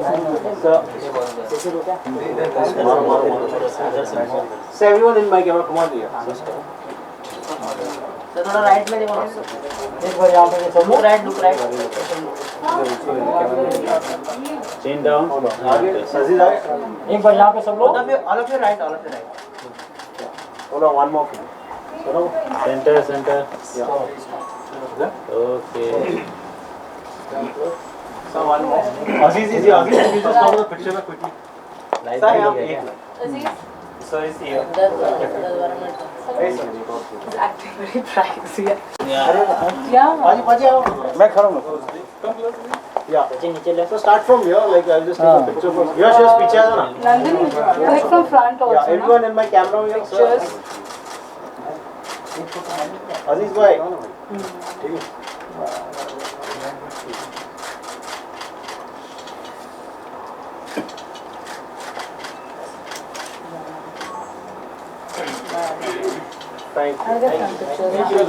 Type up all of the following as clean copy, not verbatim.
So everyone in my camera, come on here. तो थोड़ा right में देखो, एक बार यहाँ पे सब लोग right, look right, Chin down. आगे सजीद आगे. एक बार यहाँ पे सब लोग, all of you right. Hold on, one more. Center. Yeah. Okay. So one more. Aziz is here. Aziz, you just come to the picture quickly. Sir, Aziz. Sir is here. It's acting very pricey. Yeah. Paji, मैं खड़ा हूँ. Yeah. So start from here. Like I'll just take a picture from here. Just पीछे आ ना. Nandini, like from front also. Yeah. Everyone in my camera here. Pictures. Aziz bhai.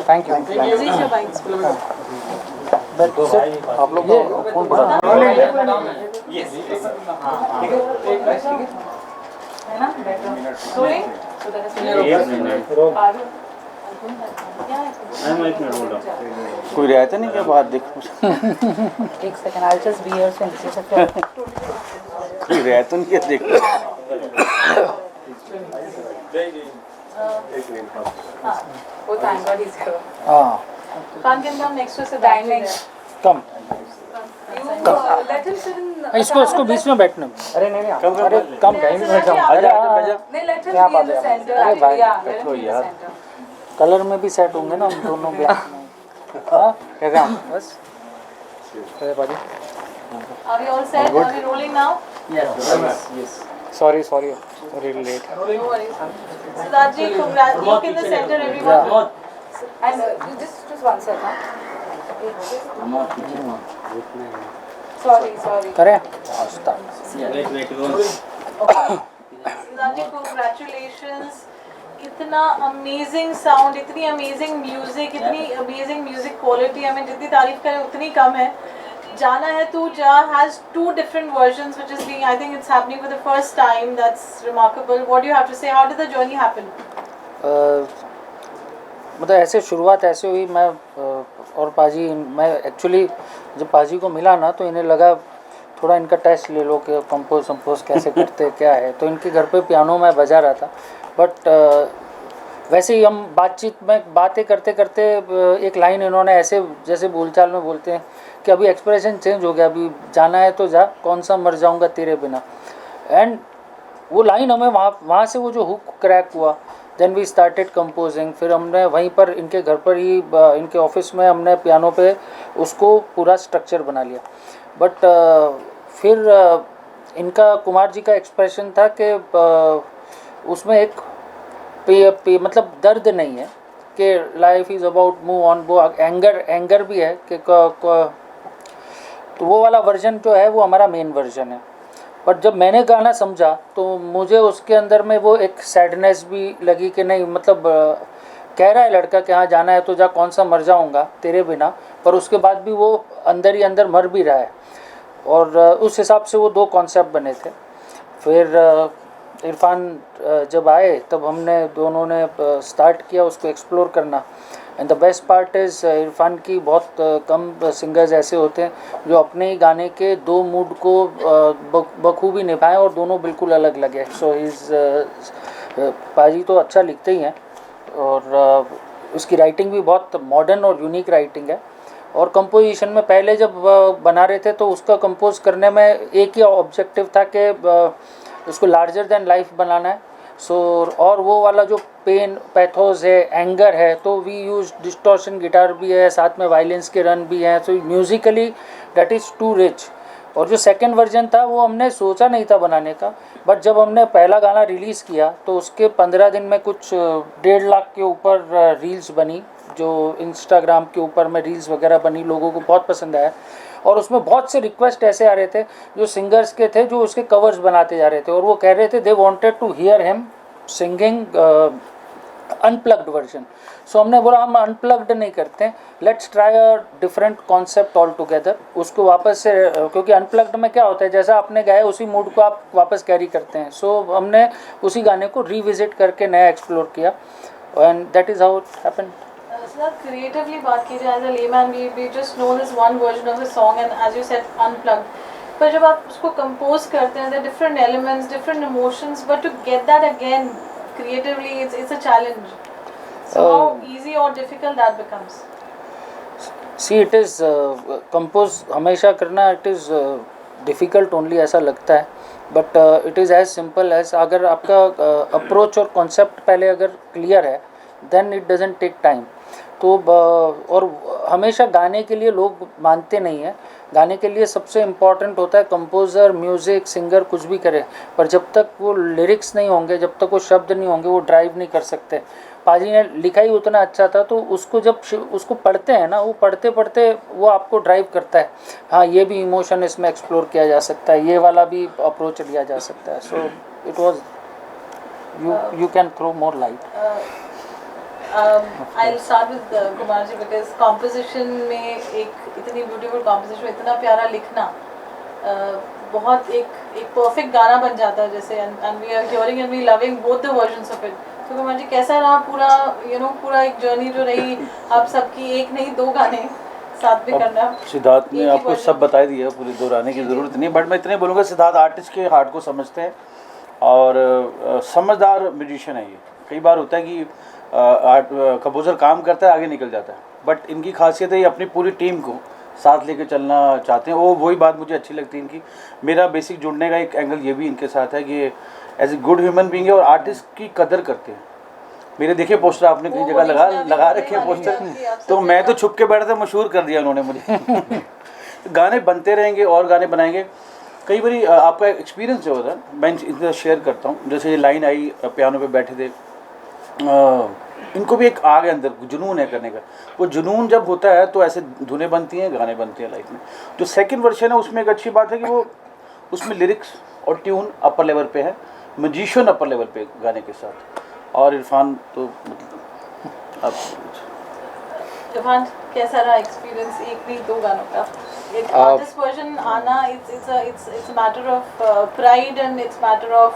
Thank you. Aziz, your bikes. आप लोग phone पड़ा. Yes. है ना? Rolling. So that is कोई रहता नहीं क्या बात देखो. एक second. I'll just be here so this is a कोई रहता नहीं क्या देखो. Oh, thank God he's here. Khan can come next to us. Dining. Come You let him sit in. इसको बीच में बैठने. अरे नहीं अरे कम कहीं भी बैठ जाओ. अरे नहीं, let him be in the center. अरे भाई, Yeah, let him be in the center. Colour में भी सेट होंगे ना हम दोनों भी. हाँ कैसे हम बस. अरे भाई. Are we all set? Are we rolling now? Yes. Sorry very late. No worries. Siddharth ji, look in the center, everyone. And just one second. Sorry. करें. Wait. Siddharth ji, congratulations. इतना अमेजिंग साउंड, इतनी amazing music, इतनी amazing music quality, हमें जितनी तारीफ करें उतनी कम है. जाना है तू जा has two different versions which is being, I think it's happening for the first time. That's remarkable. What do you have to say? How did the journey happen? मतलब ऐसे शुरुआत ऐसे हुई. मैं और पाजी, मैं एक्चुअली जब पाजी को मिला ना तो इन्हें लगा थोड़ा इनका टेस्ट ले लो कि कंपोज कैसे करते क्या है. तो इनके घर पे पियानो मैं बजा रहा था. बट वैसे ही हम बातचीत में बातें करते करते एक लाइन इन्होंने ऐसे जैसे बोलचाल में बोलते हैं कि अभी एक्सप्रेशन चेंज हो गया, अभी जाना है तो जा, कौन सा मर जाऊंगा तेरे बिना. एंड वो लाइन हमें वहाँ से वो जो हुक क्रैक हुआ. Then we started composing. फिर हमने वहीं पर इनके घर पर ही इनके ऑफिस में हमने पियानो पे उसको पूरा स्ट्रक्चर बना लिया. बट फिर इनका कुमार जी का एक्सप्रेशन था कि उसमें एक मतलब दर्द नहीं है कि life is about move on. वो एंगर भी है कि तो वो वाला वर्जन जो है वो हमारा मेन वर्जन है. बट जब मैंने गाना समझा तो मुझे उसके अंदर में वो एक सैडनेस भी लगी कि नहीं, मतलब कह रहा है लड़का कि हाँ जाना है तो जा, कौन सा मर जाऊँगा तेरे बिना, पर उसके बाद भी वो अंदर ही अंदर मर भी रहा है. और उस हिसाब से वो दो कॉन्सेप्ट बने थे. फिर इरफान जब आए तब हमने दोनों ने स्टार्ट किया उसको एक्सप्लोर करना. And the best part is Irfan की बहुत कम सिंगर्स ऐसे होते हैं जो अपने ही गाने के दो मूड को बखूबी निभाएं और दोनों बिल्कुल अलग लगे. सो पाजी तो अच्छा लिखते ही हैं और उसकी राइटिंग भी बहुत मॉडर्न और यूनिक राइटिंग है. और कंपोजिशन में पहले जब बना रहे थे तो उसका कंपोज करने में एक ही ऑब्जेक्टिव था कि उसको लार्जर देन लाइफ बनाना है. सो और वो वाला जो पेन पैथोस है, एंगर है, तो वी यूज डिस्टॉर्शन गिटार भी है, साथ में वायलिन्स के रन भी हैं. So musically that is too rich. और जो सेकंड वर्जन था वो हमने सोचा नहीं था बनाने का. बट जब हमने पहला गाना रिलीज़ किया तो उसके 15 दिन में कुछ 1.5 लाख के ऊपर रील्स बनी, जो इंस्टाग्राम के ऊपर में रील्स वगैरह बनी. लोगों को बहुत पसंद आया और उसमें बहुत से रिक्वेस्ट ऐसे आ रहे थे जो सिंगर्स के थे जो उसके कवर्स बनाते जा रहे थे और वो कह रहे थे they wanted to hear him singing unplugged version. So हमने बोला हम अनप्लग्ड नहीं करते हैं, let's try a different concept all together. उसको वापस से, क्योंकि अनप्लग्ड में क्या होता है, जैसा आपने गाया उसी मूड को आप वापस कैरी करते हैं। सो हमने उसी गाने को रिविजिट करके नया एक्सप्लोर किया, and that is how it happened. Creatively बात कीजिए, as a layman we just know this one version of the song and as you said unplugged, पर जब आप उसको कंपोज करते हैं, the different elements, different emotions, but to get that again creatively it's a challenge. So how easy or difficult that becomes? See, it is compose हमेशा करना, it is difficult only ऐसा लगता है, but it is as simple as अगर आपका approach और concept पहले अगर clear है, then it doesn't take time. तो और हमेशा गाने के लिए लोग मानते नहीं हैं, गाने के लिए सबसे इम्पॉर्टेंट होता है कंपोज़र, म्यूज़िक, सिंगर कुछ भी करे, पर जब तक वो लिरिक्स नहीं होंगे, जब तक वो शब्द नहीं होंगे, वो ड्राइव नहीं कर सकते। पाजी ने लिखा ही उतना अच्छा था, तो उसको जब उसको पढ़ते हैं ना, वो पढ़ते पढ़ते वो आपको ड्राइव करता है, हाँ ये भी इमोशन इसमें एक्सप्लोर किया जा सकता है, ये वाला भी अप्रोच लिया जा सकता है। So it was you can throw more light. I'll start with Kumar ji because composition में एक इतनी beautiful composition, इतना प्यारा लिखना, बहुत एक perfect गाना बन जाता है जैसे, and we are hearing and we loving both the versions of it. तो कुमार जी कैसा रहा पूरा पूरा एक जर्नी जो रही आप सबकी, एक नहीं दो गाने साथ में करना? सिद्धार्थ ने आपको सब बता दिया, पूरी दोहराने की ज़रूरत नहीं, बट मैं इतने बोलूँगा सिद्धार्थ आर्टिस्ट के हार्ट को समझते हैं और समझदार म्यूजिशियन है ये। कई बार होता है कि कंपोज़र काम करता है आगे निकल जाता है, बट इनकी खासियत है ये अपनी पूरी टीम को साथ लेके चलना चाहते हैं। वही बात मुझे अच्छी लगती है इनकी। मेरा बेसिक जुड़ने का एक एंगल ये भी इनके साथ है कि as a good human being है और आर्टिस्ट की कदर करते हैं। मेरे देखिए पोस्टर आपने कई जगह लगा रखे हैं पोस्टर, तो मैं तो छुप के बैठा था, मशहूर कर दिया उन्होंने मुझे। गाने बनते रहेंगे और गाने बनाएंगे। कई बार आपका एक्सपीरियंस जो होता है मैं इनसे शेयर करता हूँ, जैसे ये लाइन आई पियानो पे बैठे थे, इनको भी एक आग अंदर जुनून है करने का। वो जुनून जब होता है तो ऐसे धुनें बनती हैं, गाने बनते हैं लाइफ में। जो सेकंड वर्जन है उसमें एक अच्छी बात है कि वो उसमें लिरिक्स और ट्यून अपर लेवल पे है, म्यूजिशियन अपर लेवल पे गाने के साथ, और इरफान तो मतलब इरफान कैसा रहा एक्सपीरियंस एक नहीं दो गानों का? एक आर्टिस्ट वर्जन आना, it's a matter of pride and it's matter of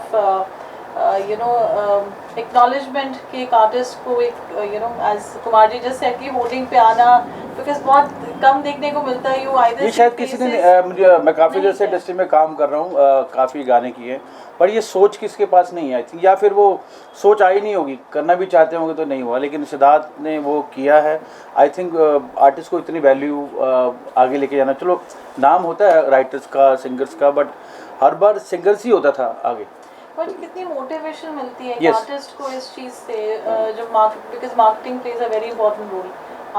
acknowledgement कि एक आर्टिस्ट को एक as Kumar ji just said कि होर्डिंग पे आना, बिकॉज बहुत कम देखने को मिलता है। ये शायद किसी ने मुझे, मैं काफ़ी देर से इंडस्ट्री में काम कर रहा हूँ, काफ़ी गाने किए, पर ये सोच किसके पास नहीं आई थी, या फिर वो सोच आई नहीं होगी, करना भी चाहते होंगे तो नहीं हुआ, लेकिन सिद्धार्थ ने वो किया है। आई थिंक आर्टिस्ट को इतनी वैल्यू आगे लेके जाना, चलो नाम होता है राइटर्स का, सिंगर्स का, बट हर बार सिंगर्स ही होता था आगे। बट कितनी मोटिवेशन मिलती है yes. आर्टिस्ट को इस चीज़ से, जो because marketing plays a very important role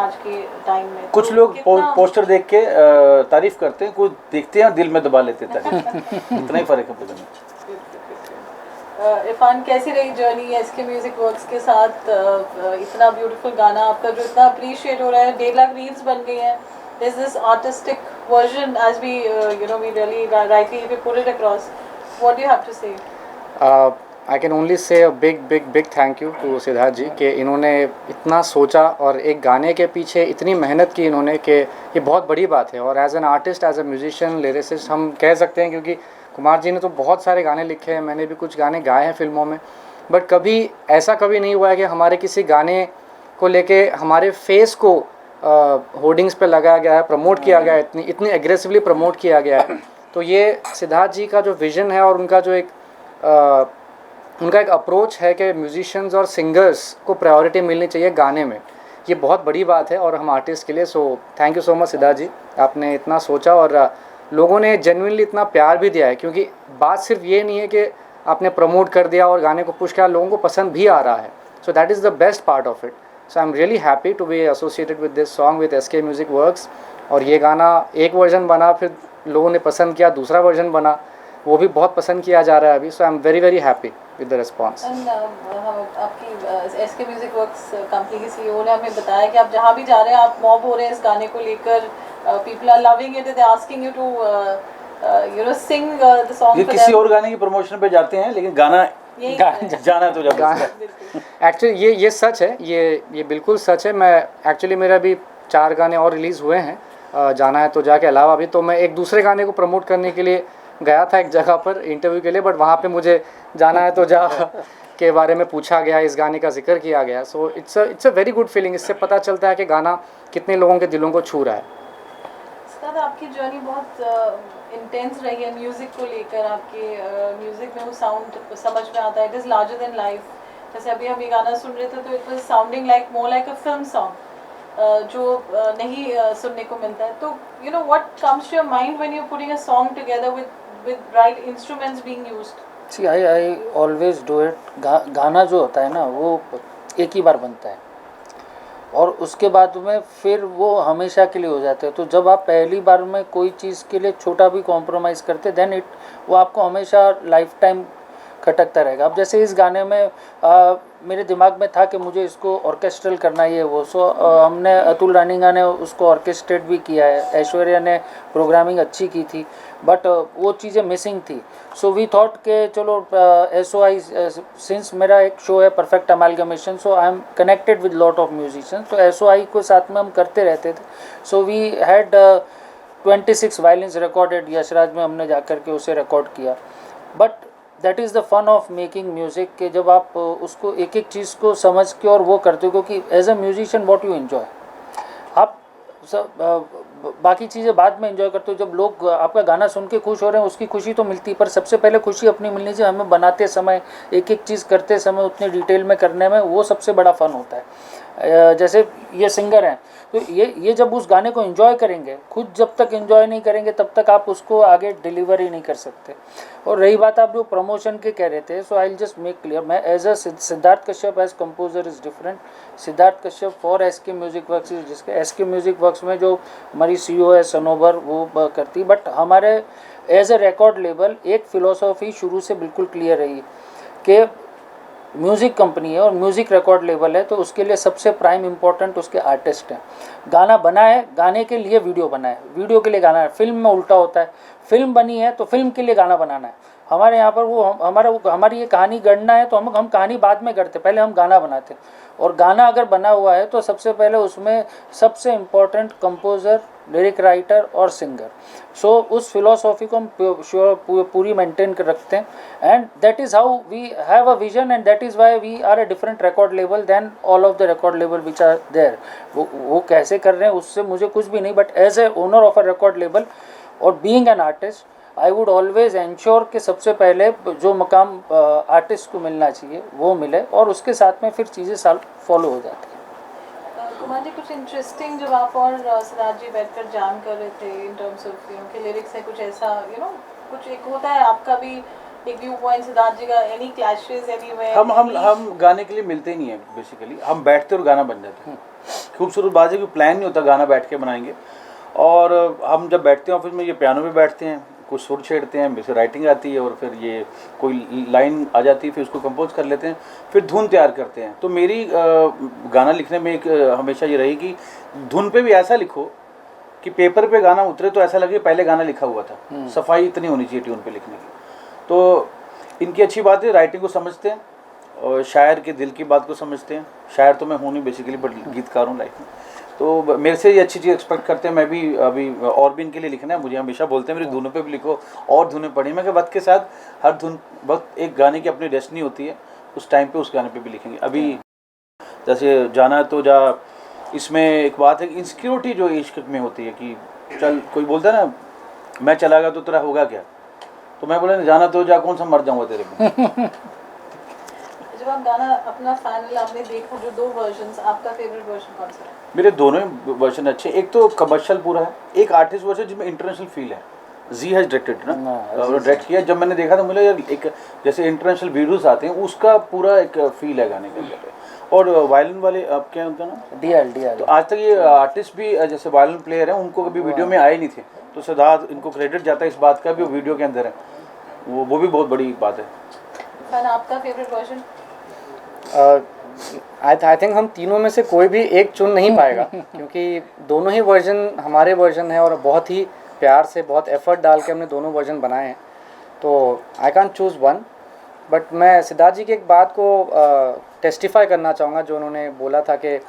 आज के टाइम में। कुछ लोग पोस्टर देख के तारीफ करते हैं, कुछ देखते हैं दिल में दबा लेते हैं, इतना ही फर्क है। इरफान कैसी रही जर्नी एसके म्यूजिक वर्क्स के साथ? इतना ब्यूटीफुल गाना आपका जो इतना अप्रिशिएट हो रहा है, 1.5 लाख रील्स बन गई हैं, this artistic version as we we really rightly we put it across, what do you have to say? I can only say a big thank you to Siddharth ji कि इन्होंने इतना सोचा और एक गाने के पीछे इतनी मेहनत की इन्होंने कि ये बहुत बड़ी बात है। और as an artist, as a musician, lyricist हम कह सकते हैं, क्योंकि कुमार जी ने तो बहुत सारे गाने लिखे हैं, मैंने भी कुछ गाने गाए हैं फिल्मों में, बट कभी ऐसा कभी नहीं हुआ है कि हमारे किसी गाने को लेके हमारे फेस को होर्डिंग्स पे लगाया गया है, प्रमोट किया गया है, इतनी एग्रेसिवली प्रमोट किया गया है। तो ये सिद्धार्थ जी का जो विज़न है और उनका जो उनका एक अप्रोच है कि म्यूजिशियंस और सिंगर्स को प्रायोरिटी मिलनी चाहिए गाने में, ये बहुत बड़ी बात है और हम आर्टिस्ट के लिए। So thank you so much Siddharth ji, आपने इतना सोचा और लोगों ने जेन्युइनली इतना प्यार भी दिया है, क्योंकि बात सिर्फ ये नहीं है कि आपने प्रमोट कर दिया और गाने को पुश किया, लोगों को पसंद भी आ रहा है। So that is the best part of it. So I am really happy to be associated with this song with SK music works. और ये गाना एक वर्जन बना, फिर लोगों ने पसंद किया, दूसरा वर्जन बना, वो भी बहुत पसंद किया जा रहा है अभी। So I am very happy with the response. आपकी एसके म्यूजिक वर्क्स कंपनी के सीईओ ने हमें बताया कि आप जहाँ भी जा रहे हैं आप मॉब हो रहे हैं इस गाने को लेकर, people are loving it, they asking you to sing the song. ये किसी और गाने की प्रमोशन पे जाते हैं, लेकिन गाना यही जाना तो जब एक्चुअली ये सच है, ये बिल्कुल सच है। मैं एक्चुअली मेरा भी 4 गाने और रिलीज़ हुए हैं जाना है तो जा के अलावा भी। तो मैं एक दूसरे गाने को प्रमोट करने के लिए गया था एक जगह पर इंटरव्यू के लिए, बट वहाँ पे मुझे जाना है तो जा के बारे में पूछा गया, इस गाने का जिक्र किया गया। So it's a very good feeling. इससे पता चलता है कि गाना कितने लोगों के दिलों को छू रहा है। सिद्धार्थ, आपकी जर्नी बहुत इंटेंस रही है म्यूज़िक को लेकर। आपके म्यूज़िक में वो साउंड समझ में आता है, it is larger than life. जैसे अभी हम ये गाना सुन रहे थे तो it was sounding like more like a film song, जो नहीं सुनने को मिलता है। तो you know what comes to your mind when you are putting a song together with right instruments being used? See I always do it. गाना जो होता है ना वो एक ही बार बनता है और उसके बाद में फिर वो हमेशा के लिए हो जाते हैं। तो जब आप पहली बार में कोई चीज़ के लिए छोटा भी कॉम्प्रोमाइज़ करते देन वो आपको हमेशा लाइफ टाइम खटकता रहेगा। अब जैसे इस गाने में मेरे दिमाग में था कि मुझे इसको ऑर्केस्ट्रल करना ही है वो, सो हमने अतुल रानीगा ने उसको ऑर्केस्ट्रेट भी किया है, ऐश्वर्या ने प्रोग्रामिंग अच्छी की थी, बट वो चीज़ें मिसिंग थी। सो वी थॉट के चलो SOI, सिंस मेरा एक शो है perfect amalgamation, so I am connected with lot of musicians, तो SOI को साथ में हम करते रहते थे। So we had 26 violins recorded, Yashraj में हमने जा कर के उसे रिकॉर्ड किया। But that is the fun of making music कि जब आप उसको एक एक चीज़ को समझ के और वो करते हो, क्योंकि as a musician what you enjoy, आप सब बाकी चीज़ें बाद में एंजॉय करते हो। जब लोग आपका गाना सुन के खुश हो रहे हैं उसकी खुशी तो मिलती है, पर सबसे पहले खुशी अपनी मिलनी चाहिए। हमें बनाते समय एक एक चीज़ करते समय उतने डिटेल में करने में वो सबसे बड़ा फ़न होता है। जैसे ये सिंगर हैं तो ये जब उस गाने को एंजॉय करेंगे, खुद जब तक एंजॉय नहीं करेंगे तब तक आप उसको आगे डिलीवर ही नहीं कर सकते। और रही बात आप जो प्रमोशन के कह रहे थे, so I will just make clear, मैं as a Siddharth Kashyap as composer is different. Siddharth Kashyap for SK music works, जिसके SK म्यूज़िक वर्क्स में जो हमारी CEO है सनोबर वो करती, बट हमारे एज अ रिकॉर्ड लेबल एक फ़िलोसॉफी शुरू से बिल्कुल क्लियर रही कि म्यूज़िक कंपनी है और म्यूज़िक रिकॉर्ड लेबल है, तो उसके लिए सबसे प्राइम इम्पोर्टेंट उसके आर्टिस्ट हैं। गाना बना है, गाने के लिए वीडियो बना है, वीडियो के लिए गाना है। फिल्म में उल्टा होता है, फिल्म बनी है तो फिल्म के लिए गाना बनाना है। हमारे यहाँ पर हमारी ये कहानी गढ़ना है तो हम कहानी बाद में करते, पहले हम गाना बनाते। और गाना अगर बना हुआ है तो सबसे पहले उसमें सबसे इम्पोर्टेंट कंपोज़र, लिरिक राइटर और सिंगर। सो उस फिलोसॉफी को हम पूरी मेंटेन कर रखते हैं, and that is how we have a vision, and that is why we are a different record label than all of the record label which are there. वो कैसे कर रहे हैं उससे मुझे कुछ भी नहीं, but as a owner of a record label और being an artist I would always ensure कि सबसे पहले जो मकाम आर्टिस्ट को मिलना चाहिए वो मिले, और उसके साथ में फिर चीज़ें फॉलो हो जाती हैं। कुमार जी, कुछ इंटरेस्टिंग जब आप और सिद्धार्थ जी बैठकर जाम कर रहे थे इन टर्म्स ऑफ के लिरिक्स है, कुछ ऐसा कुछ एक होता है आपका भी एक व्यू पॉइंट, सिद्धार्थ जी का, एनी क्लैशेस एनीवेयर? हम गाने के लिए मिलते ही नहीं है बेसिकली, हम बैठते और गाना बन जाता है। खूबसूरत बात है कि प्लान नहीं होता गाना बैठ के बनाएंगे, और हम जब बैठते हैं ऑफिस में ये पियानो पे बैठते हैं, कुछ सुर छेड़ते हैं, फिर राइटिंग आती है और फिर ये कोई लाइन आ जाती है, फिर उसको कंपोज कर लेते हैं, फिर धुन तैयार करते हैं। तो मेरी गाना लिखने में एक हमेशा ये रही कि धुन पे भी ऐसा लिखो कि पेपर पे गाना उतरे तो ऐसा लगे पहले गाना लिखा हुआ था। सफाई इतनी होनी चाहिए ट्यून पे लिखने की। तो इनकी अच्छी बात है, राइटिंग को समझते हैं और शायर के दिल की बात को समझते हैं। शायर तो मैं हूँ नहीं बेसिकली, बट गीतकार हूँ लाइफ में, तो मेरे से ये अच्छी चीज़ एक्सपेक्ट करते हैं। मैं भी अभी और भी इनके लिए लिखना है, मुझे हमेशा बोलते हैं मेरी धुनों पे भी लिखो और धुनें पढ़ी। मैं वक्त के साथ हर धुन वक्त एक गाने की अपनी डेस्टिनी होती है, उस टाइम पे उस गाने पे भी लिखेंगे। अभी जैसे जाना तो जा, इसमें एक बात है कि इनसिक्योरिटी जो इश्क में होती है कि चल कोई बोलता है ना मैं चला गया तो तेरा होगा क्या, तो मैं बोला जाना तो जा, कौन सा मर जाऊँगा तेरे में। जब आप गाना अपना फाइनल आपने देखा, जो 2 वर्जन्स, आपका फेवरेट वर्जन कौन सा है? मेरे दोनों वर्जन अच्छे, एक तो कमर्शियल पूरा है, एक आर्टिस्ट वर्जन जिसमें इंटरनेशनल फील है। जी हैज डायरेक्टेड ना, डायरेक्ट किया। जब मैंने देखा तो मुझे यार एक जैसे इंटरनेशनल वीडियोस आते हैं उसका पूरा एक फील है गाने के अंदर। और वायलिन वाले आप क्या उनका नाम DL तो आज तक ये आर्टिस्ट भी जैसे वायलिन प्लेयर हैं उनको कभी वीडियो में आए नहीं थे, तो सिद्धार्थ इनको क्रेडिट जाता है इस बात का भी, वो वीडियो के अंदर है, वो भी बहुत बड़ी बात है। खाना, आपका फेवरेट वर्जन? आई थिंक हम तीनों में से कोई भी एक चुन नहीं पाएगा क्योंकि दोनों ही वर्जन हमारे वर्जन है और बहुत ही प्यार से बहुत एफर्ट डाल के हमने दोनों वर्जन बनाए हैं, तो I can't choose one. But मैं सिद्धार्थ जी की एक बात को टेस्टिफाई करना चाहूँगा, जो उन्होंने बोला था कि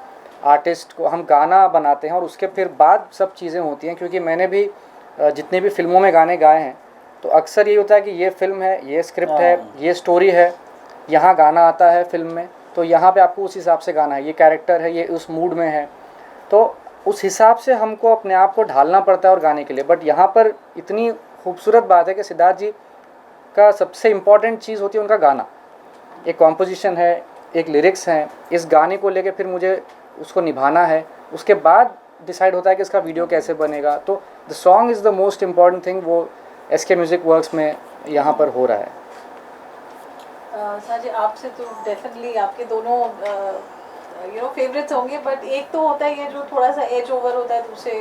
आर्टिस्ट को हम गाना बनाते हैं और उसके फिर बाद सब चीज़ें होती हैं। क्योंकि मैंने भी जितनी भी फिल्मों में गाने गाए हैं तो अक्सर ये होता है कि ये फिल्म है, ये स्क्रिप्ट है, ये स्टोरी है, यहाँ गाना आता है फिल्म में, तो यहाँ पे आपको उस हिसाब से गाना है, ये कैरेक्टर है, ये उस मूड में है, तो उस हिसाब से हमको अपने आप को ढालना पड़ता है और गाने के लिए। बट यहाँ पर इतनी खूबसूरत बात है कि सिद्धार्थ जी का सबसे इम्पॉर्टेंट चीज़ होती है उनका गाना। एक कॉम्पोजिशन है, एक लिरिक्स हैं, इस गाने को लेके फिर मुझे उसको निभाना है, उसके बाद डिसाइड होता है कि इसका वीडियो कैसे बनेगा। तो the song is the most important thing, वो SK म्यूज़िक वर्क्स में यहाँ पर हो रहा है। साजी आपसे तो डेफिनेटली आपके दोनों फेवरेट्स होंगे, बट एक तो होता है ये जो थोड़ा सा एज ओवर होता है दूसरे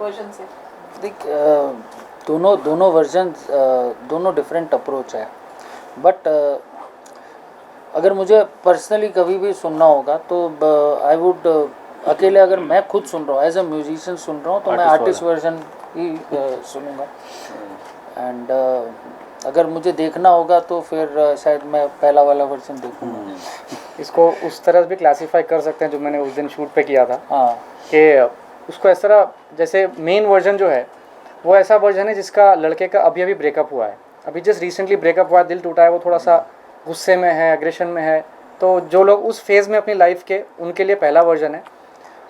वर्जन से। देख दोनों वर्जन दोनों डिफरेंट अप्रोच है, बट अगर मुझे पर्सनली कभी भी सुनना होगा तो आई वुड अकेले, अगर मैं खुद सुन रहा हूँ एज अ म्यूजिशियन सुन रहा हूँ तो मैं आर्टिस्ट वर्जन ही सुनूंगा। एंड अगर मुझे देखना होगा तो फिर शायद मैं पहला वाला वर्जन देखूंगा। इसको उस तरह भी क्लासीफाई कर सकते हैं जो मैंने उस दिन शूट पे किया था, हाँ कि उसको इस तरह, जैसे मेन वर्जन जो है वो ऐसा वर्जन है जिसका लड़के का अभी अभी ब्रेकअप हुआ है, अभी जस्ट रिसेंटली ब्रेकअप हुआ है, दिल टूटा है, वो थोड़ा सा गुस्से में है, एग्रेशन में है। तो जो लोग उस फेज़ में अपनी लाइफ के, उनके लिए पहला वर्जन है।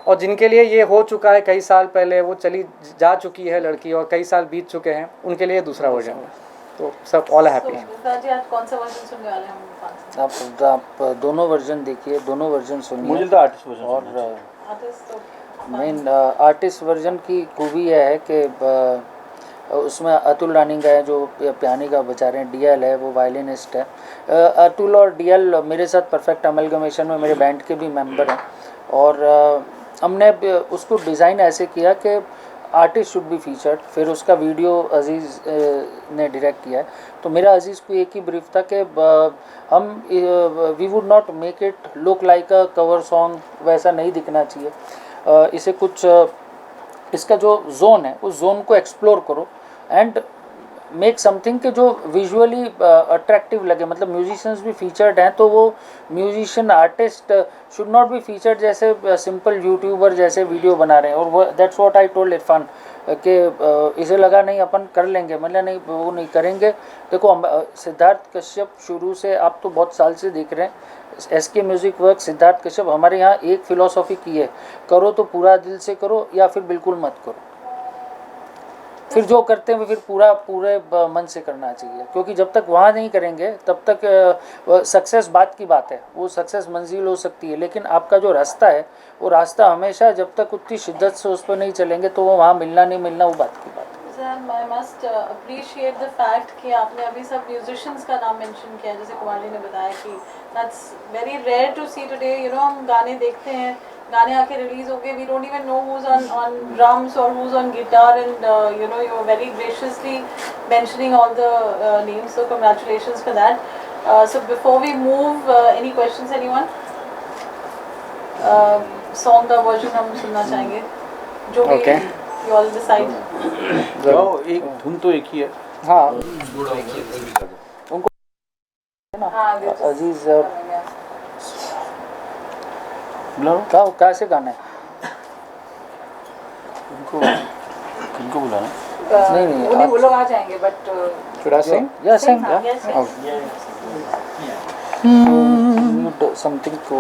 और जिनके लिए ये हो चुका है, कई साल पहले वो चली जा चुकी है लड़की और कई साल बीत चुके हैं, उनके लिए दूसरा वर्जन है। तो सब ऑल हैप्पी हैं। आज कौन सा वर्जन सुनने वाले हैं हम? आप दोनों वर्जन देखिए, दोनों वर्जन सुनिए। मुझे तो आर्टिस्ट वर्जन और आर्टिस्ट तो मेन आर्टिस्ट वर्जन की खूबी यह है कि उसमें अतुल रानी का है जो पियानो का बजा रहे हैं, DL है वो वायलिनिस्ट है। अतुल और DL मेरे साथ परफेक्ट अमलगमेशन में मेरे बैंड के भी मेंबर हैं, और हमने उसको डिज़ाइन ऐसे किया कि आर्टिस्ट शुड बी फीचर्ड। फिर उसका वीडियो अजीज़ ने डायरेक्ट किया है। तो मेरा अजीज़ को एक ही ब्रीफ था कि हम we would not make it look like a cover song, वैसा नहीं दिखना चाहिए। इसे कुछ इसका जो जोन है उस जोन को एक्सप्लोर करो एंड मेक समथिंग के जो विजुअली अट्रैक्टिव लगे। मतलब म्यूजिशियंस भी फीचर्ड हैं तो वो musician artist should not be featured जैसे सिंपल यूट्यूबर जैसे वीडियो बना रहे हैं। और वो that's what I told Irfan कि इसे लगा नहीं अपन कर लेंगे, मतलब नहीं वो नहीं करेंगे। देखो सिद्धार्थ कश्यप शुरू से, आप तो बहुत साल से देख रहे हैं SK music work, Siddharth Kashyap हमारे यहाँ एक फ़िलॉसफ़ी की है, करो तो पूरा दिल से करो या फिर बिल्कुल मत करो। फिर जो करते हैं वो फिर पूरे मन से करना चाहिए, क्योंकि जब तक वहाँ नहीं करेंगे तब तक सक्सेस बात की बात है, वो सक्सेस मंजिल हो सकती है, लेकिन आपका जो रास्ता है वो रास्ता हमेशा जब तक उतनी शिद्दत से उस पर नहीं चलेंगे तो वो वहाँ मिलना नहीं मिलना वो बात की बात है। I must appreciate the fact कि आपने अभी सब musicians का नाम mention किया, जैसे कुमारी ने बताया कि that's very rare to see today। हम गाने देखते हैं, गाने आके रिलीज हो गए, we don't even know who's on drums or who's on guitar, and you were very graciously mentioning all the names, so congratulations for that। So before we move, any questions anyone? Song का version हम सुनना चाहेंगे, जो भी Okay. you all decide। एक धुन तो एक ही है। हाँ, उनको हाँ, अजीज और कैसे गाना है किनको बुलाना? नहीं वो लोग आ जाएंगे, but should I sing? Yes sing Okay. Something को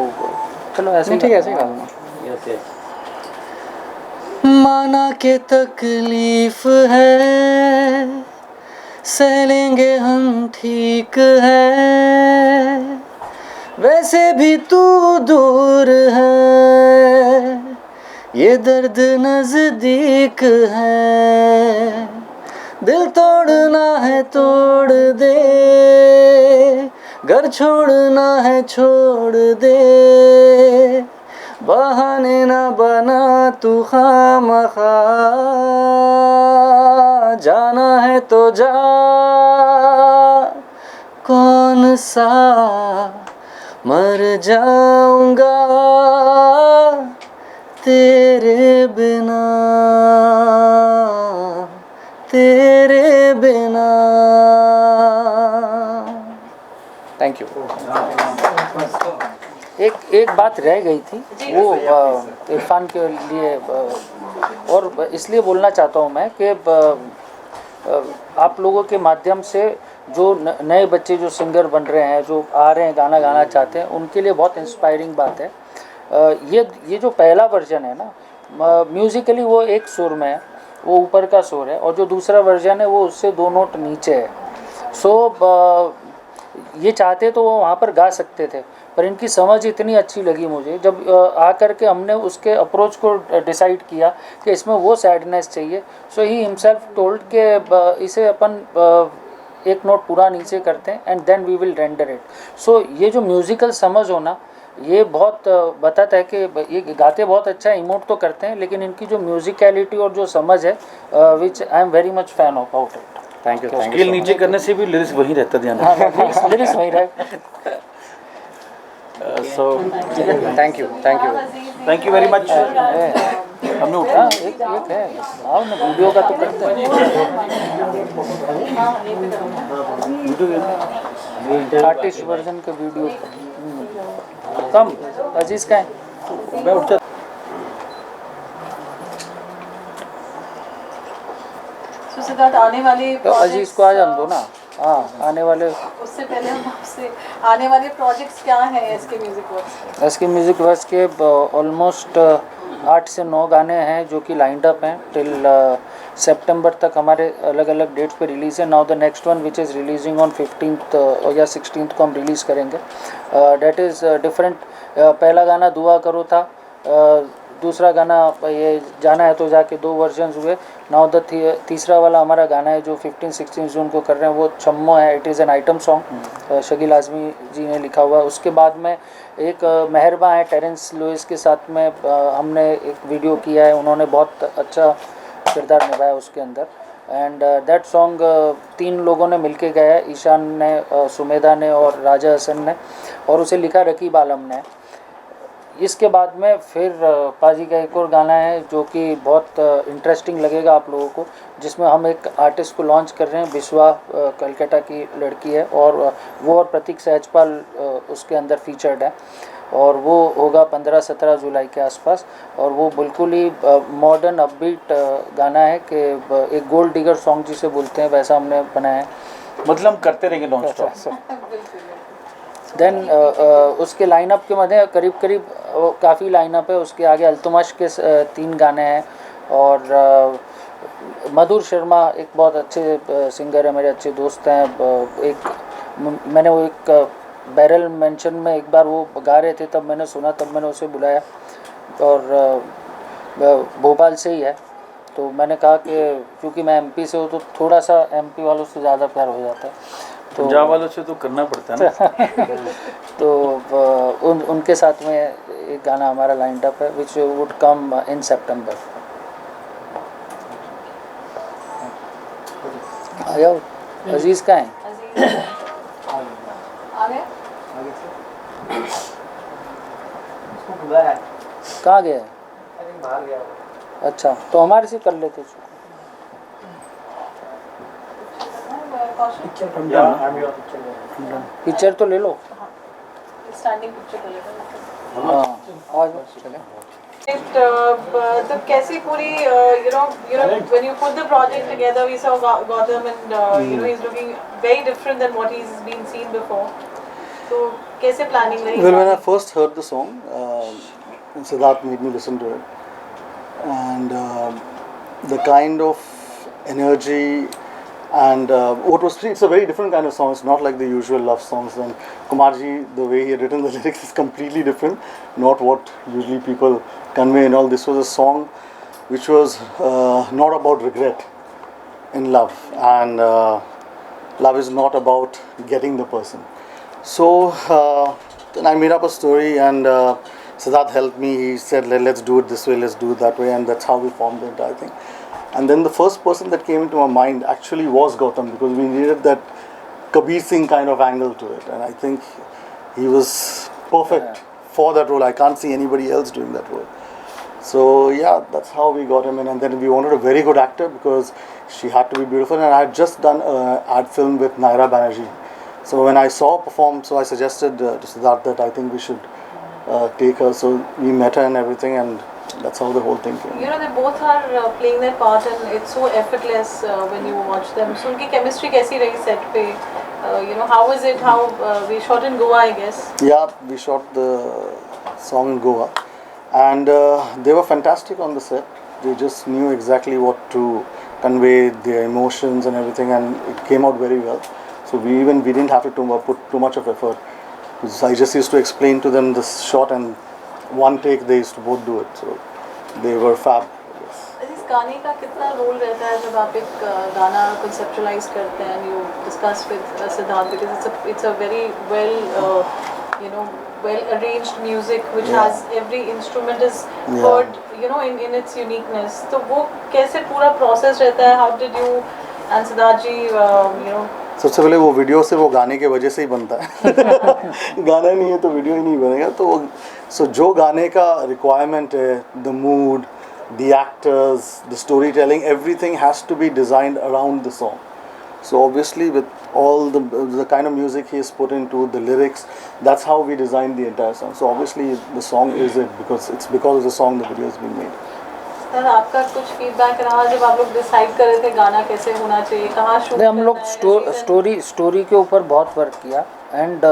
चलो ऐसे नहीं, ठीक है, ऐसे ही गा दूंगा। माना के तकलीफ है, सह लेंगे हम, ठीक है, वैसे भी तू दूर है, ये दर्द नजदीक है, दिल तोड़ना है तोड़ दे, घर छोड़ना है छोड़ दे, बहाने ना बना तू खामखा, जाना है तो जा, कौन सा मर जाऊंगा तेरे बिना, तेरे बिना। Thank you. एक बात रह गई थी, वो इरफान के लिए और इसलिए बोलना चाहता हूँ मैं कि आप लोगों के माध्यम से जो नए बच्चे जो सिंगर बन रहे हैं, जो आ रहे हैं गाना गाना चाहते हैं, उनके लिए बहुत इंस्पायरिंग बात है। ये जो पहला वर्जन है ना, म्यूज़िकली वो एक सुर में है, वो ऊपर का सुर है, और जो दूसरा वर्जन है वो उससे 2 नोट नीचे है। सो ये चाहते तो वो वहाँ पर गा सकते थे, पर इनकी समझ इतनी अच्छी लगी मुझे जब आकर के हमने उसके अप्रोच को डिसाइड किया कि इसमें वो सैडनेस चाहिए। सो ही हिमसेल्फ टोल्ड कि इसे अपन एक नोट पूरा नीचे करते हैं and then we will render it. So ये जो म्यूज़िकल समझ होना, ये बहुत बताता है कि ये गाते बहुत अच्छा है, इमोट तो करते हैं, लेकिन इनकी जो म्यूज़िकलिटी और जो समझ है, which I am very much fan of out it. Thank you. Scale नीचे करने से भी लिरिक्स वही रहता है, ध्यान हाँ, लिरिक्स वही रहे। सो thank you. Thank you very much. हमने उठा एक है, आओ ना, वीडियो का तो करते हैं। आर्टिस्ट वर्जन के वीडियो कम अजीज का है। मैं उठता सिद्धार्थ, आने वाले तो अजीज को आ जान दो ना। हाँ, आने वाले, उससे पहले हम आपसे आने वाले प्रोजेक्ट्स क्या हैं SK music works? SK music works के ऑलमोस्ट 8 से 9 गाने हैं जो कि लाइंड अप हैं टिल सितंबर तक, हमारे अलग अलग डेट्स पे रिलीज़ है। Now the next one which is releasing on 15th या 16th को हम रिलीज़ करेंगे। Date is different. पहला गाना दुआ करो था, दूसरा गाना ये जाना है तो जाके 2 वर्जन्स हुए। नाउ द तीसरा वाला हमारा गाना है जो 15-16 जून को कर रहे हैं, वो छम्मो है। It is an item song, Shakeel Azmi ji ने लिखा हुआ है। उसके बाद में एक मेहरबा है टेरेंस लुइस के साथ में, हमने एक वीडियो किया है, उन्होंने बहुत अच्छा किरदार निभाया उसके अंदर। एंड दैट सॉन्ग 3 लोगों ने मिलके गाया है, ईशान ने, सुमेधा ने और राजा हसन ने, और उसे लिखा रकीब आलम ने। इसके बाद में फिर पाजी का एक और गाना है जो कि बहुत इंटरेस्टिंग लगेगा आप लोगों को, जिसमें हम एक आर्टिस्ट को लॉन्च कर रहे हैं। बिस्वा कलकत्ता की लड़की है, और वो और प्रतीक सहजपाल उसके अंदर फीचर्ड है, और वो होगा 15-17 जुलाई के आसपास। और वो बिल्कुल ही मॉडर्न अपबीट गाना है कि एक गोल्ड डिगर सॉन्ग जिसे बोलते हैं, वैसा हमने बनाया है। मतलब करते रहेंगे नॉन स्टॉप। देन उसके लाइनअप के मध्य करीब काफ़ी लाइनअप है। उसके आगे अल्तुमश के 3 गाने हैं, और मधुर शर्मा एक बहुत अच्छे सिंगर है, मेरे अच्छे दोस्त हैं। एक मैंने वो एक बैरल मेंशन में एक बार वो गा रहे थे, तब मैंने सुना, तब मैंने उसे बुलाया, और भोपाल से ही है। तो मैंने कहा कि क्योंकि मैं एमपी से हूँ तो थोड़ा सा एमपी वालों से ज़्यादा प्यार हो जाता है, तो पंजाब वालों से तो करना पड़ता है ना। तो उनके साथ में एक गाना हमारा लाइंड अप है विच वुड कम इन सितंबर। आ जाओ, अजीज़ का है, कहाँ गया है? अच्छा, तो हमारे से कर लेते। पिक्चर तो ले लो। स्टैंडिंग पिक्चर ले हाँ, आ जाओ, चले। तो कैसी पूरी when you put the project together, we saw Gautam and he's looking very different than what he's been seen before. So कैसे planning रही? Well, when I first heard the song, Siddharth made me listen to it, and the kind of energy and what was it's a very different kind of song. It's not like the usual love songs. And Kumarji, the way he had written the lyrics is completely different, not what usually people convey and all. This was a song which was not about regret in love, and love is not about getting the person. So then I made up a story, and Siddharth helped me. He said, let's do it this way, let's do it that way, and that's how we formed the entire thing. And then the first person that came into my mind actually was Gautam, because we needed that Kabir Singh kind of angle to it, and I think he was perfect for that role. I can't see anybody else doing that role. So yeah, that's how we got him in. And then we wanted a very good actor because she had to be beautiful, and I had just done an ad film with Naira Banerjee. So when I saw her perform, so I suggested to Siddharth that I think we should take her. So we met her and everything, and that's how the whole thing came. You know, they both are playing their part and it's so effortless when you watch them. So उनकी chemistry कैसी रही set पे? You know, how was it? How we shot in Goa, I guess. Yeah, we shot the song in Goa, and they were fantastic on the set. They just knew exactly what to convey, their emotions and everything, and it came out very well. So we didn't have to put too much of effort. Because I just used to explain to them this shot, and one take they used to both do it. So they were fab. इस गाने का कितना role रहता है जब आप एक गाना conceptualize करते हैं and you discuss with Siddharth, because it's a very well arranged music which has every instrument is heard, you know, in its uniqueness. तो वो कैसे पूरा process रहता है? How did you and Siddharth ji, you know? सबसे पहले वो video से वो गाने के वजह से ही बनता है गाना नहीं है तो वीडियो ही नहीं बनेगा. तो सो जो गाने का रिक्वायरमेंट है, the mood, the actors, the story telling, everything has to be designed around the song. So obviously with all the kind of music he has put into the lyrics, that's how we designed the entire song. So obviously the song is it, because it's because of the song the video has been made. Sir आपका कुछ feedback रहा जब आप लोग decide कर रहे थे गाना कैसे होना चाहिए, कहाँ शूट? हम लोग स्टोरी के ऊपर बहुत वर्क किया, एंड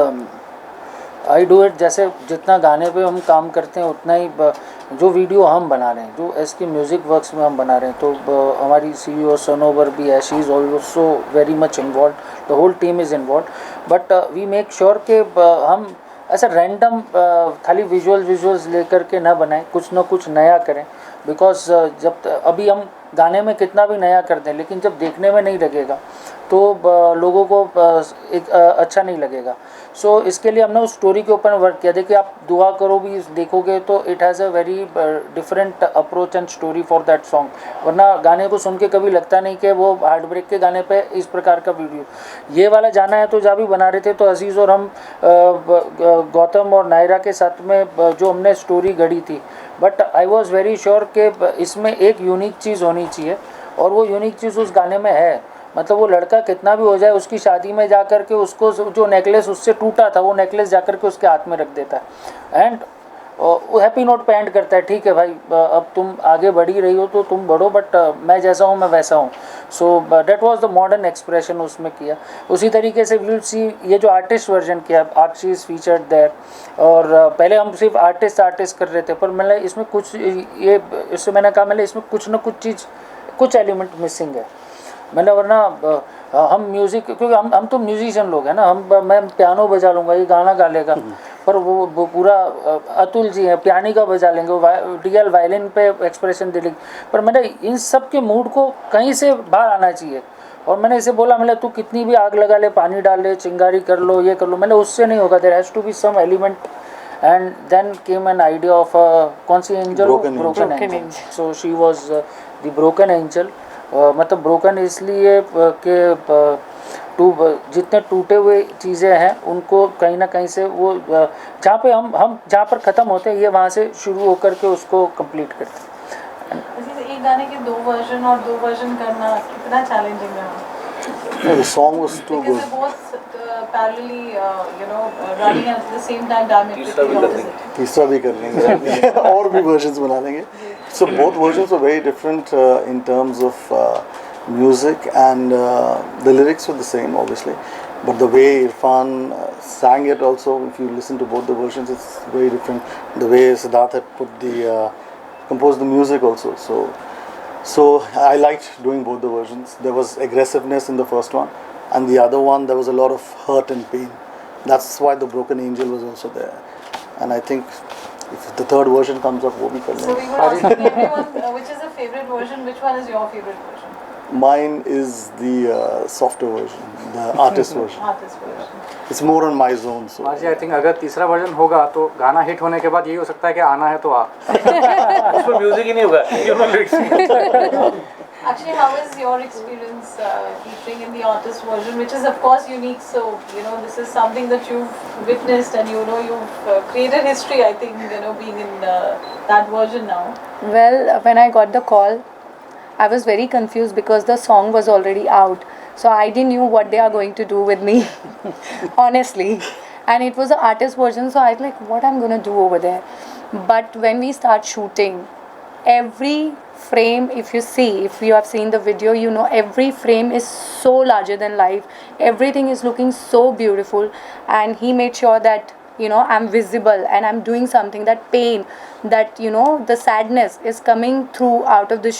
आई डू इट. जैसे जितना गाने पे हम काम करते हैं उतना ही जो वीडियो हम बना रहे हैं, जो इसकी म्यूज़िक वर्क्स में हम बना रहे हैं, तो हमारी CEO सनोवर भी है, she is also very much involve, the whole team is involve. But we make sure कि हम ऐसा रैंडम खाली विजुअल्स लेकर के ना बनाएं, कुछ ना कुछ नया करें. बिकॉज जब अभी हम गाने में कितना भी नया कर दें, लेकिन जब देखने में नहीं लगेगा तो लोगों को एक अच्छा नहीं लगेगा. सो इसके लिए हमने उस स्टोरी के ऊपर वर्क किया. देखिए आप दुआ करो भी देखोगे तो it has a very different approach and story for that song. वरना गाने को सुन के कभी लगता नहीं कि वो हार्ट ब्रेक के गाने पे इस प्रकार का वीडियो. ये वाला जाना है तो जब भी बना रहे थे तो अजीज़ और हम गौतम और नायरा के साथ में जो हमने स्टोरी गढ़ी थी, but I was very sure कि इसमें एक यूनिक चीज़ होनी चाहिए, और वो यूनिक चीज़ उस गाने में है. मतलब वो लड़का कितना भी हो जाए, उसकी शादी में जा कर के उसको जो नेकलेस उससे टूटा था वो नेकलेस जा कर के उसके हाथ में रख देता है, एंड वो हैप्पी नोट पे एंड करता है. ठीक है भाई, अब तुम आगे बढ़ी रही हो तो तुम बढ़ो, बट मैं जैसा हूँ मैं वैसा हूँ. So that was the modern expression उसमें किया. उसी तरीके से विल सी ये जो आर्टिस्ट वर्जन किया, आक्षी इज़ फीचर्ड देयर. और पहले हम सिर्फ आर्टिस्ट कर रहे थे, पर मैंने इसमें कुछ ये इससे मैंने कहा मैंने इसमें कुछ ना कुछ चीज़, कुछ एलिमेंट मिसिंग है. मैंने वरना हम म्यूज़िक, क्योंकि हम तो म्यूजिशियन लोग हैं ना, मैं पियानो बजा लूँगा, ये गाना गा लेगा, पर वो पूरा अतुल जी हैं पियानी का बजा लेंगे, वो रियल वायलिन पे एक्सप्रेशन दे लेंगे. पर मैंने इन सब के मूड को कहीं से बाहर आना चाहिए, और मैंने इसे बोला, मैंने तू कितनी भी आग लगा ले, पानी डाल ले, चिंगारी कर लो, ये कर लो, मैंने उससे नहीं होगा. There has to be some element. And then came an idea of कौन सी angel, broken angel. So she was the broken angel. मतलब ब्रोकन इसलिए कि जितने टूटे हुए चीज़ें हैं उनको कहीं ना कहीं से वो जहाँ पे हम जहाँ पर ख़त्म होते हैं, ये वहाँ से शुरू होकर के उसको कंप्लीट करते हैं. एक गाने के दो वर्जन करना कितना चैलेंजिंग रहा? The song was too good. Because both parallelly, running at the same time, diametrically opposite. तीसरा भी कर लेंगे और भी versions बना लेंगे. So both versions were very different in terms of music, and the lyrics were the same obviously, but the way Irfan sang it also, if you listen to both the versions, it's very different. The way Siddharth had composed the music also. So I liked doing both the versions. There was aggressiveness in the first one, and the other one there was a lot of hurt and pain. That's why the Broken Angel was also there. And I think if the third version comes up, wo bhi kar lenge. So we were asking everyone which is the favorite version. Which one is your favorite version? Mine is the softer version, the artist version. Artist version. It's more on my zone. So I think अगर तीसरा version होगा तो गाना hit होने के बाद यही हो सकता है कि आना है तो आ. उसमें म्यूजिक ही नहीं होगा, you know, lyrics. Actually, how is your experience featuring in the artist version, which is of course unique? So this is something that you've witnessed, and you've created history. I think being in that version now. Well, when I got the call, I was very confused because the song was already out. So I didn't knew what they are going to do with me, honestly. And it was an artist version, so I was like, what I'm gonna do over there. But when we start shooting, every frame, if you have seen the video, you know every frame is so larger than life. Everything is looking so beautiful, and he made sure that, you know, I'm visible and I'm doing something. That pain, that, you know, the sadness is coming through out of the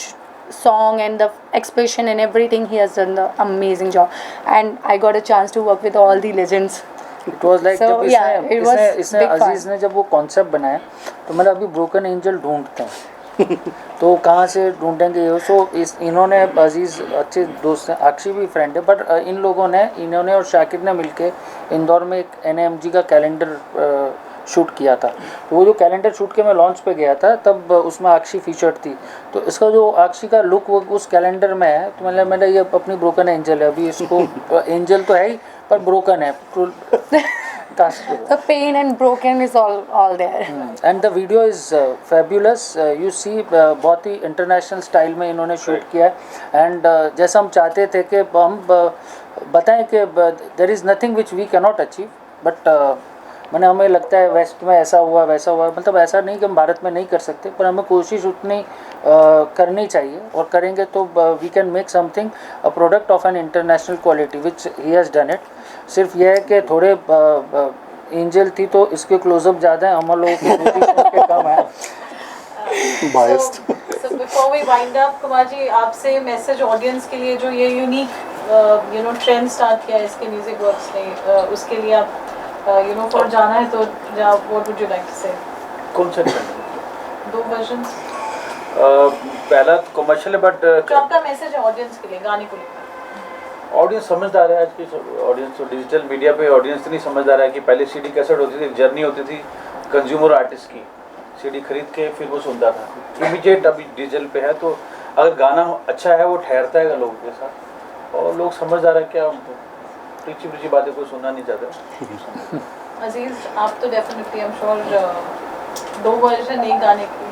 song, and the expression and everything. He has done the amazing job, and I got a chance to work with all the legends. It was like So, जब yeah, it was इसने big fun. अजीज़ ने जब वो concept बनाया, तो मैंने अभी broken angel ढूंढते हैं तो कहाँ से ढूंढेंगे ये. सो इन्होंने, अजीज़ अच्छे दोस्त हैं, अक्षय भी फ्रेंड है, बट इन लोगों ने, इन्होंने और शाकिर ने मिलके इंदौर में एक NMG का कैलेंडर शूट किया था. तो वो जो कैलेंडर शूट के मैं लॉन्च पे गया था, तब उसमें अक्षी फीचर्ड थी. तो इसका जो अक्षी का लुक वो उस कैलेंडर में है. तो मतलब मैंने ये अपनी ब्रोकन एंजल है, अभी इसको एंजल तो है ही पर ब्रोकन है. The pain and broken is all there. And the video is fabulous. You see बहुत ही इंटरनेशनल स्टाइल में इन्होंने शूट किया है. एंड जैसा हम चाहते थे कि हम बताएं कि there is nothing which we can not achieve, but मैंने, हमें लगता है वेस्ट में ऐसा हुआ वैसा हुआ, मतलब ऐसा नहीं कि हम भारत में नहीं कर सकते, पर हमें कोशिश उतनी करनी चाहिए, और करेंगे तो we can make something, a product of an international quality which he has done इट. सिर्फ यह है कि थोड़े एंजल थी तो इसके क्लोजअप ज़्यादा है, हम लोगों के कम है. Biased. So before we wind up, Kumar ji, आपसे मैसेज ऑडियंस के लिए, जो ये यूनिक ट्रेंड स्टार्ट किया है इसके म्यूजिक वर्क्स ने, उसके लिए आप फॉर जाना है तो what would you like to say? कौन सा ट्रेंड? 2 वर्जन्स. पहला कमर्शियल है, बट जो आपका मैसेज है ऑडियंस के लिए गाने को लेकर. ऑडियंस समझदार है. आज की ऑडियंस तो डिजिटल मीडिया पे ऑडियंस नहीं समझदार है कि पहले CD कैसेट होती थी, जर्नी होती थी कंज्यूमर आर्टिस्ट की, CD खरीद के फिर वो सुनता था. इमीडिएट अभी डिजिटल पे है, तो अगर गाना अच्छा है वो ठहरता है लोगों के साथ, और लोग समझदार है. क्या टीची पिची बातें कोई सुनना नहीं चाहता. अजीज, आप तो definitely I am sure 2 version एक गाने की.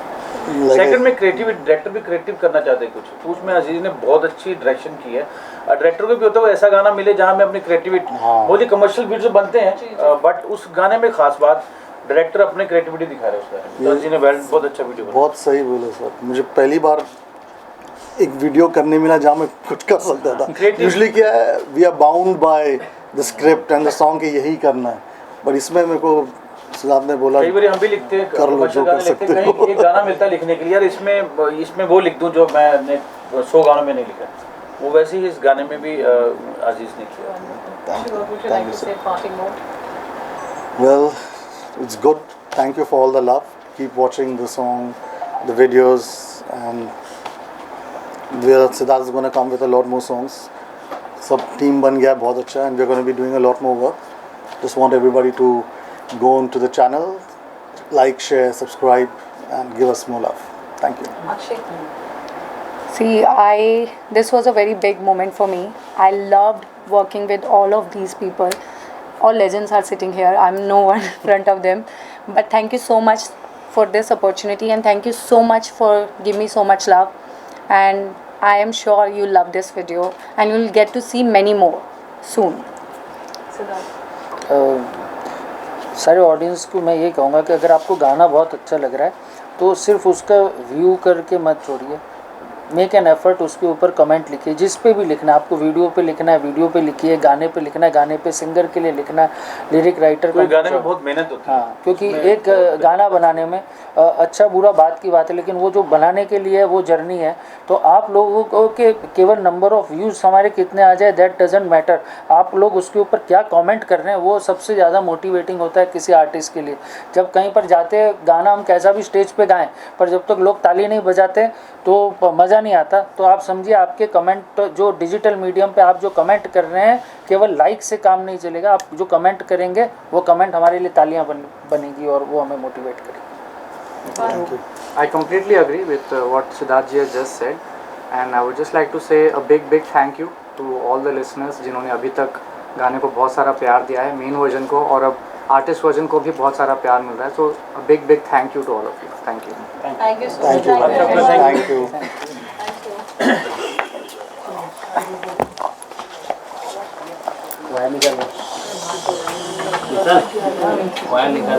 सेकंड में क्रिएटिव डायरेक्टर भी क्रिएटिव करना चाहते हैं कुछ, तो उसमें अजीज ने बहुत अच्छी डायरेक्शन की है. डायरेक्टर को भी होता है ऐसा गाना मिले जहाँ में अपनी क्रिएटिविटी, बहुत ही कमर्शियल वीडियो बनते हैं, बट उस गाने में खास बात डायरेक्टर अपने क्रिएटिविटी दिखा रहे हैं उस गाने में. तो अजीज ने बहुत अच्छा वीडियो बनाया. बहुत सही बोले सर. मुझे पहली बार एक वीडियो करने मिला जहाँ मैं कुछ कर सकता था. यूजुअली क्या है, we are bound by the script and the song कि यही करना है, बट इसमें मेरे को सिद्धार्थ ने बोला कई बार हम भी लिखते हैं, कर लो जो कर सकते हो. कहीं एक गाना मिलता है लिखने के लिए, यार इसमें वो लिख दूं जो मैंने 100 गानों में नहीं लिखा, वो वैसे ही इस गाने में भी अजीज ने किया. Thank you, sir. Well, it's good. Thank you for all the love. Keep watching the song, the videos, and Siddharth is going to come with a lot more songs. सब टीम बन गया बहुत अच्छा, and we're going to be doing a lot more work. Just want everybody to go onto the channel, like, share, subscribe, and give us more love. Thank you. Akshay. See, this was a very big moment for me. I loved working with all of these people. All legends are sitting here. I'm no one in front of them. But thank you so much for this opportunity, and thank you so much for giving me so much love. And I am sure you'll love this video, and you'll get to see many more soon. Siddharth. सारे audience को मैं ये कहूँगा कि अगर आपको गाना बहुत अच्छा लग रहा है तो सिर्फ उसका व्यू करके मत छोड़िए. मेक एन एफर्ट, उसके ऊपर कमेंट लिखिए, जिस पे भी लिखना है. आपको वीडियो पे लिखना है, वीडियो पे लिखिए. गाने पे लिखना है, गाने पे. सिंगर के लिए लिखना है, लिरिक राइटर को. गाने में बहुत मेहनत होती है. हाँ, क्योंकि एक गाना बनाने में अच्छा बुरा बात की बात है, लेकिन वो जो बनाने के लिए वो जर्नी है. तो आप लोगों को के केवल नंबर ऑफ व्यूज़ हमारे कितने आ जाए, दैट डजंट मैटर. आप लोग उसके ऊपर क्या कमेंट कर रहे हैं, वो सबसे ज़्यादा मोटिवेटिंग होता है किसी आर्टिस्ट के लिए. जब कहीं पर जाते हैं, गाना हम कैसा भी स्टेज पे गाएं, पर जब तक लोग ताली नहीं बजाते तो मज़ा नहीं आता. तो आप समझिए, आपके कमेंट जो डिजिटल मीडियम पे आप जो कमेंट कर रहे हैं, केवल लाइक से काम नहीं चलेगा. आप जो कमेंट करेंगे वो कमेंट हमारे लिए तालियां बनेगी और वो हमें मोटिवेट करेगी. Thank you. I completely agree with what Siddharth ji has just said, and I would just like to say a big thank you to all the listeners जिन्होंने अभी तक गाने को बहुत सारा प्यार दिया है, मेन वर्जन को, और अब आर्टिस्ट वर्जन को भी बहुत सारा प्यार मिल रहा है. सो a big thank you to all of you. Thank you. Thank you so much. Thank you. Thank you. Thank you. Thank you. Wire निकाल